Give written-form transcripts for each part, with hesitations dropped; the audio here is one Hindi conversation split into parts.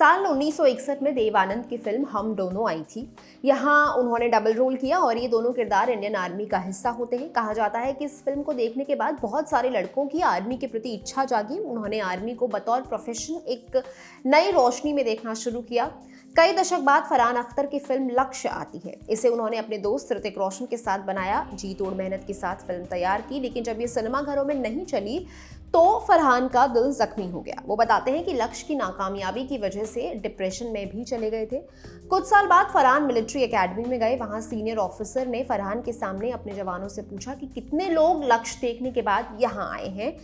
साल 1961 में देव आनंद की फिल्म हम दोनों आई थी। यहाँ उन्होंने डबल रोल किया और ये दोनों किरदार इंडियन आर्मी का हिस्सा होते हैं। कहा जाता है कि इस फिल्म को देखने के बाद बहुत सारे लड़कों की आर्मी के प्रति इच्छा जागी। उन्होंने आर्मी को बतौर प्रोफेशन एक नई रोशनी में देखना शुरू किया। कई दशक बाद फरहान अख्तर की फिल्म लक्ष्य आती है। इसे उन्होंने अपने दोस्त ऋतिक रोशन के साथ बनाया, जी तोड़ मेहनत के साथ फिल्म तैयार की, लेकिन जब ये सिनेमाघरों में नहीं चली तो फरहान का दिल जख्मी हो गया। वो बताते हैं कि लक्ष्य की नाकामयाबी की वजह से डिप्रेशन में भी चले गए थे। कुछ साल बाद फरहान मिलिट्री एकेडमी में गए। वहां सीनियर ऑफिसर ने फरहान के सामने अपने जवानों से पूछा कि कितने लोग लक्ष्य देखने के बाद यहाँ आए हैं।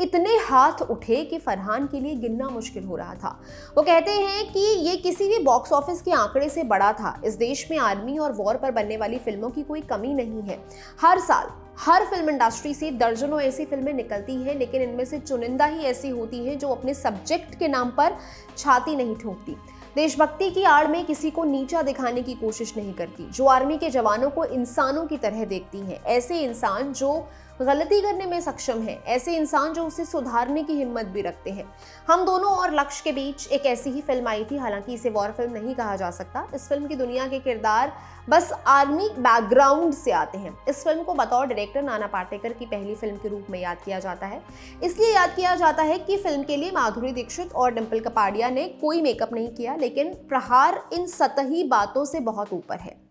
इतने हाथ उठे कि फरहान के लिए गिनना मुश्किल हो रहा था। वो कहते हैं कि ये किसी भी बॉक्स ऑफिस के आंकड़े से बड़ा था। इस देश में आर्मी और वॉर पर बनने वाली फिल्मों की कोई कमी नहीं है। हर साल हर फिल्म इंडस्ट्री से दर्जनों ऐसी फिल्में निकलती हैं, लेकिन इनमें से चुनिंदा ही ऐसी होती हैं जो अपने सब्जेक्ट के नाम पर छाती नहीं ठोकती, देशभक्ति की आड़ में किसी को नीचा दिखाने की कोशिश नहीं करती, जो आर्मी के जवानों को इंसानों की तरह देखती हैं। ऐसे इंसान जो गलती करने में सक्षम है, ऐसे इंसान जो उसे सुधारने की हिम्मत भी रखते हैं। हम दोनों और लक्ष्य के बीच एक ऐसी ही फिल्म आई थी। हालांकि इसे वॉर फिल्म नहीं कहा जा सकता। इस फिल्म की दुनिया के किरदार बस आर्मी बैकग्राउंड से आते हैं। इस फिल्म को बतौर डायरेक्टर नाना पाटेकर की पहली फिल्म के रूप में याद किया जाता है। इसलिए याद किया जाता है कि फिल्म के लिए माधुरी दीक्षित और डिम्पल कपाड़िया ने कोई मेकअप नहीं किया, लेकिन प्रहार इन सतही बातों से बहुत ऊपर है।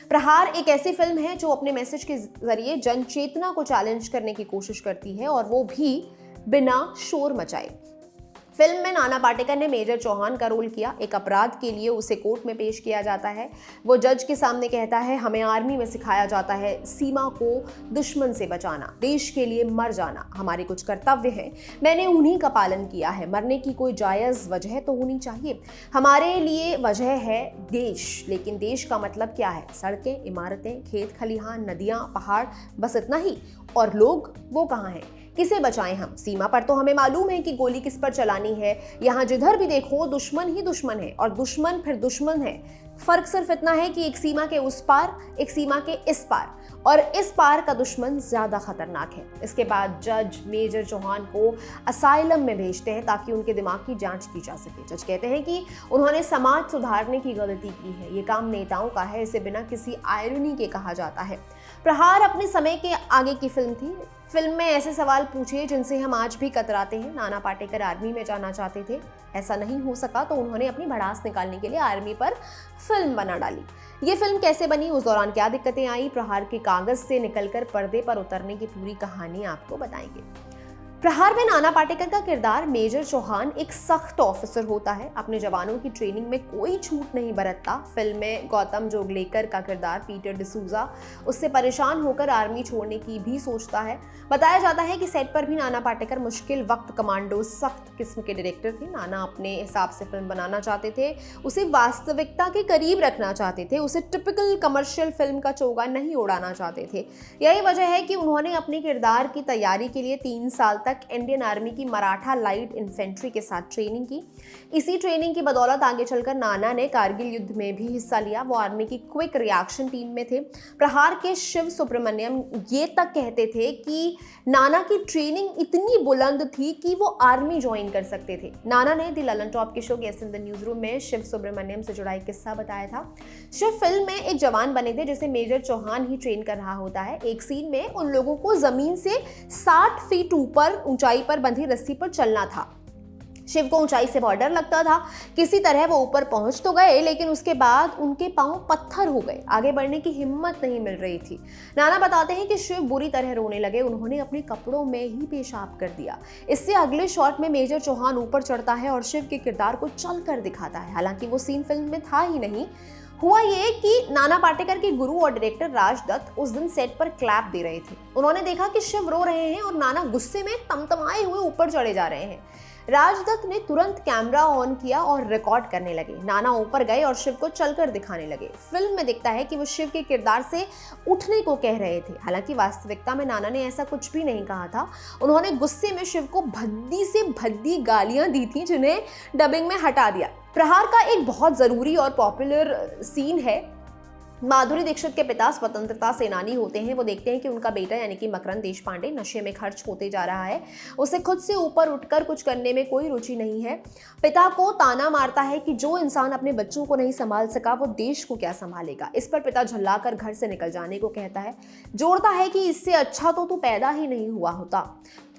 प्रहार एक ऐसी फिल्म है जो अपने मैसेज के जरिए जन चेतना को चैलेंज करने की कोशिश करती है, और वो भी बिना शोर मचाए। फिल्म में नाना पाटेकर ने मेजर चौहान का रोल किया। एक अपराध के लिए उसे कोर्ट में पेश किया जाता है। वो जज के सामने कहता है, हमें आर्मी में सिखाया जाता है सीमा को दुश्मन से बचाना, देश के लिए मर जाना हमारे कुछ कर्तव्य हैं। मैंने उन्हीं का पालन किया है। मरने की कोई जायज़ वजह तो होनी चाहिए। हमारे लिए वजह है देश, लेकिन देश का मतलब क्या है? सड़कें, इमारतें, खेत खलिहान, नदियाँ, पहाड़, बस इतना ही। और लोग वो कहाँ हैं? किसे बचाएं हम? सीमा पर तो हमें मालूम है कि गोली किस पर चलानी है। यहाँ जिधर भी देखो दुश्मन ही दुश्मन है, और दुश्मन फिर दुश्मन है। फर्क सिर्फ इतना है कि एक सीमा के उस पार, एक सीमा के इस पार, और इस पार का दुश्मन ज्यादा खतरनाक है। इसके बाद जज मेजर चौहान को असाइलम में भेजते हैं ताकि उनके दिमाग की जांच की जा सके। जज कहते हैं कि उन्होंने समाज सुधारने की गलती की है। ये काम नेताओं का है, इसे बिना किसी आयरनी के कहा जाता है। प्रहार अपने समय के आगे की फिल्म थी। फिल्म में ऐसे सवाल पूछे जिनसे हम आज भी कतराते हैं। नाना पाटेकर आर्मी में जाना चाहते थे, ऐसा नहीं हो सका तो उन्होंने अपनी भड़ास निकालने के लिए आर्मी पर फिल्म बना डाली। ये फिल्म कैसे बनी, उस दौरान क्या दिक्कतें आई, प्रहार के कागज से निकलकर पर्दे पर उतरने की पूरी कहानी आपको बताएंगे। प्रहार में नाना पाटेकर का किरदार मेजर चौहान एक सख्त ऑफिसर होता है। अपने जवानों की ट्रेनिंग में कोई छूट नहीं बरतता। फिल्म में गौतम जोगलेकर का किरदार पीटर डिसूजा उससे परेशान होकर आर्मी छोड़ने की भी सोचता है। बताया जाता है कि सेट पर भी नाना पाटेकर मुश्किल वक्त कमांडो सख्त किस्म के डायरेक्टर थे। नाना अपने हिसाब से फिल्म बनाना चाहते थे, उसे वास्तविकता के करीब रखना चाहते थे, उसे टिपिकल कमर्शियल फिल्म का चोगा नहीं उड़ाना चाहते थे। यही वजह है कि उन्होंने अपने किरदार की तैयारी के लिए 3 साल तक इंडियन आर्मी की मराठा लाइट इन्फेंट्री के साथ ट्रेनिंग की। इसी ट्रेनिंग की बदौलत आगे चलकर नाना ने कारगिल युद्ध में भी हिस्सा लिया। वो आर्मी की क्विक रिएक्शन टीम में थे। प्रहार के शिव सुब्रमण्यम ये तक कहते थे कि नाना की ट्रेनिंग इतनी बुलंद थी कि वो आर्मी ज्वाइन कर सकते थे। नाना ने द ललन टॉप के show guest in the news room में शिव सुब्रमण्यम से जुड़ा एक किस्सा बताया था। शिव फिल्म में एक जवान बने थे जिसे मेजर चौहान ही ट्रेन कर रहा होता है। एक सीन में उन लोगों को जमीन से 60 फीट ऊपर ऊंचाई पर बंधी रस्सी पर चलना था। शिव को ऊंचाई से बहुत डर लगता था। किसी तरह वो ऊपर पहुंच तो गए, लेकिन उसके बाद उनके पांव पत्थर हो गए। आगे बढ़ने की हिम्मत नहीं मिल रही थी। नाना बताते हैं कि शिव बुरी तरह रोने लगे। उन्होंने अपने कपड़ों में ही पेशाब कर दिया। इससे अगले शॉट में मेजर चौहान ऊपर चढ़ता है और शिव के किरदार को चलकर दिखाता है। हालांकि वो सीन फिल्म में था ही नहीं। हुआ ये कि नाना पाटेकर के गुरु और डायरेक्टर राज दत्त उस दिन सेट पर क्लैप दे रहे थे। उन्होंने देखा कि शिव रो रहे हैं और नाना गुस्से में तमतमाए हुए ऊपर चढ़े जा रहे हैं। राजदत्त ने तुरंत कैमरा ऑन किया और रिकॉर्ड करने लगे। नाना ऊपर गए और शिव को चलकर दिखाने लगे। फिल्म में दिखता है कि वो शिव के किरदार से उठने को कह रहे थे। हालांकि वास्तविकता में नाना ने ऐसा कुछ भी नहीं कहा था। उन्होंने गुस्से में शिव को भद्दी से भद्दी गालियां दी थी, जिन्हें डबिंग में हटा दिया। प्रहार का एक बहुत जरूरी और पॉपुलर सीन है माधुरी दीक्षित के पिता स्वतंत्रता सेनानी होते हैं। वो देखते हैं कि उनका बेटा यानी कि मकरंद देशपांडे नशे में खर्च होते जा रहा है। उसे खुद से ऊपर उठकर कुछ करने में कोई रुचि नहीं है। पिता को ताना मारता है कि जो इंसान अपने बच्चों को नहीं संभाल सका वो देश को क्या संभालेगा। इस पर पिता झल्लाकर घर से निकल जाने को कहता है, जोड़ता है कि इससे अच्छा तो तू पैदा ही नहीं हुआ होता।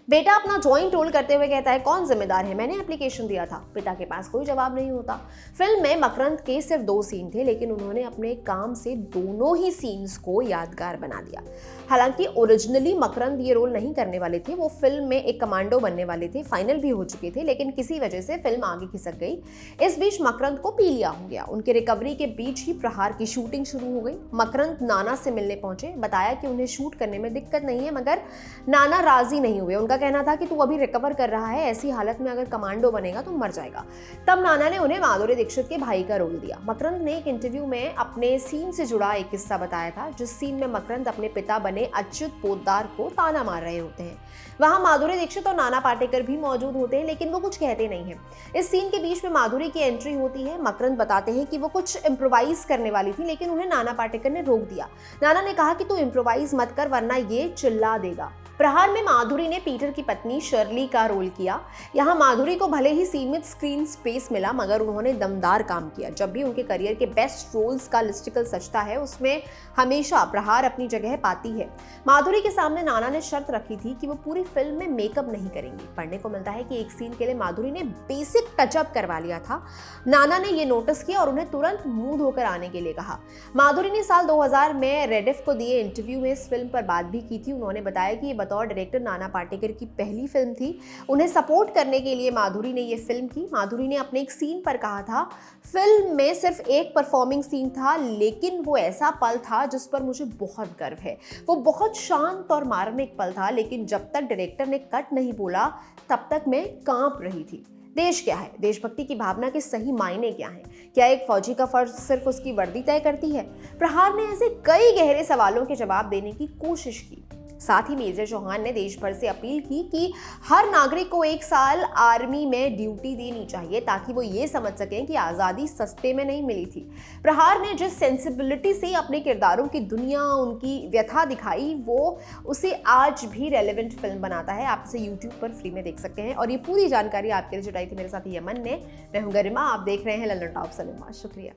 बेटा अपना जॉइंट रोल करते हुए कहता है, कौन जिम्मेदार है, मैंने एप्लीकेशन दिया था। पिता के पास कोई जवाब नहीं होता। फिल्म में मकरंद के सिर्फ 2 सीन थे, लेकिन उन्होंने अपने काम से दोनों ही सीन्स को यादगार बना दिया। हालांकि ओरिजिनली मकरंद ये रोल नहीं करने वाले थे। वो फिल्म में एक कमांडो बनने वाले थे, फाइनल भी हो चुके थे, लेकिन किसी वजह से फिल्म आगे खिसक गई। इस बीच मकरंद को पीलिया हो गया। उनके रिकवरी के बीच ही प्रहार की शूटिंग शुरू हो गई। मकरंद नाना से मिलने पहुंचे, बताया कि उन्हें शूट करने में दिक्कत नहीं है, मगर नाना राजी नहीं हुए। उनका कहना था कि तू अभी रिकवर कर रहा है, ऐसी हालत में अगर कमांडो बनेगा तो मर जाएगा। तब नाना ने उन्हें माधुरी दीक्षित के भाई का रोल दिया। मकरंद ने एक इंटरव्यू में अपने सीन से जुड़ा एक किस्सा बताया था, जिस सीन में मकरंद अपने पिता बने अच्युत पोद्दार को ताना मार रहे होते हैं। वहां माधुरी दीक्षित और नाना पाटेकर भी मौजूद होते हैं, लेकिन वो कुछ कहते नहीं है। इस सीन के बीच में माधुरी की एंट्री होती है। मकरंद बताते हैं कि वो कुछ इम्प्रोवाइज करने वाली थी, लेकिन उन्हें नाना पाटेकर ने रोक दिया। नाना ने कहा कि तू इम्प्रोवाइज मत कर, वरना ये चिल्ला देगा। प्रहार में माधुरी ने पीटर की पत्नी शर्ली का रोल किया। यहाँ माधुरी को भले ही सीमित स्क्रीन स्पेस मिला, मगर उन्होंने दमदार काम किया। जब भी उनके करियर के बेस्ट रोल्स का लिस्टिकल सचता है, उसमें हमेशा प्रहार अपनी जगह पाती है। माधुरी के सामने नाना ने शर्त रखी थी कि वो पूरी फिल्म में मेकअप नहीं करेंगी। पढ़ने को मिलता है कि एक सीन के लिए माधुरी ने बेसिक टचअप करवा लिया था। नाना ने ये नोटिस किया और उन्हें तुरंत मुंह धोकर आने के लिए कहा। माधुरी ने साल 2000 में रेडिफ को दिए इंटरव्यू में इस फिल्म पर बात भी की थी। उन्होंने बताया कि बतौर डायरेक्टर नाना पाटेकर की पहली फिल्म थी। उन्हें सपोर्ट करने के लिए माधुरी ने ये फिल्म की। माधुरी ने अपने एक सीन पर कहा था, फिल्म में सिर्फ एक परफॉर्मिंग सीन था, लेकिन वो ऐसा पल था जिस पर मुझे बहुत गर्व है। वो बहुत शांत और मार्मिक पल था, लेकिन जब तक डायरेक्टर ने कट नहीं बोला तब तक मैं कांप रही थी। देश क्या है, देशभक्ति की भावना के सही मायने क्या हैं? क्या एक फौजी का फर्ज सिर्फ उसकी वर्दी तय करती है? प्रहार ने ऐसे कई गहरे सवालों के जवाब देने की कोशिश की। साथ ही मेजर चौहान ने देश भर से अपील की कि हर नागरिक को 1 साल आर्मी में ड्यूटी देनी चाहिए, ताकि वो ये समझ सकें कि आज़ादी सस्ते में नहीं मिली थी। प्रहार ने जिस सेंसिबिलिटी से अपने किरदारों की दुनिया, उनकी व्यथा दिखाई, वो उसे आज भी रेलेवेंट फिल्म बनाता है। आप इसे YouTube पर फ्री में देख सकते हैं। और ये पूरी जानकारी आपके लिए जुटाई थी मेरे साथ यमन ने। मैं हूं गरिमा, आप देख रहे हैं लल्लन टॉप सिनेमा। शुक्रिया।